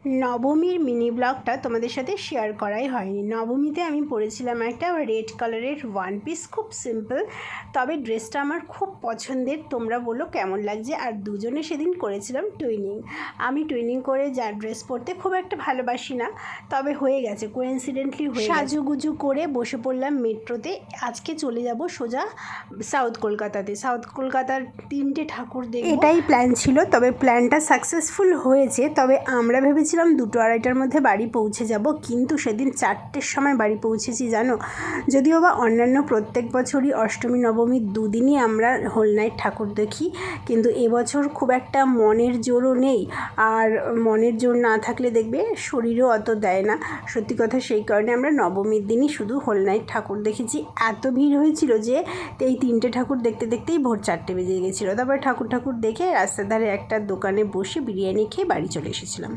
নবমীর মিনি ব্লগটা তোমাদের সাথে শেয়ার করাই হয়নি। নবমীতে আমি পরেছিলাম একটা রেড কালারের ওয়ান পিস, খুব সিম্পল, তবে ড্রেসটা আমার খুব পছন্দের। তোমরা বলো কেমন লাগছে। আর দুজনে সেদিন করেছিলাম টুইনিং। আমি টুইনিং করে যা ড্রেস পরতে খুব একটা ভালোবাসি না, তবে হয়ে গেছে, কোইন্সিডেন্টলি হয়ে সাজুগুজু করে বসে পড়লাম মেট্রোতে। আজকে চলে যাব সোজা সাউথ কলকাতাতে। সাউথ কলকাতার 3টে ঠাকুর দেখব, এটাই প্ল্যান ছিল। তবে প্ল্যানটা সাকসেসফুল হয়েছে। তবে আমরা ভেবেছিলাম 2-2:30টার মধ্যে বাড়ি পৌঁছে যাব, কিন্তু সেদিন 4টের সময় বাড়ি পৌঁছেছি জানো। যদিও বা অন্যান্য প্রত্যেক বছরই অষ্টমী নবমী দুদিনই আমরা হোল নাইট ঠাকুর দেখি, কিন্তু এবছর খুব একটা মনের জোরও নেই। আর মনের জোর না থাকলে দেখবে শরীরও অত দেয় না, সত্যি কথা। সেই কারণে আমরা নবমীর দিনই শুধু হোল নাইট ঠাকুর দেখেছি। এত ভিড় হয়েছিল যে এই 3টে ঠাকুর দেখতে দেখতেই ভোর 4টে বেজে গেছিলো। তারপরে ঠাকুর দেখে রাস্তার ধারে একটা দোকানে বসে বিরিয়ানি খেয়ে বাড়ি চলে এসেছিলাম।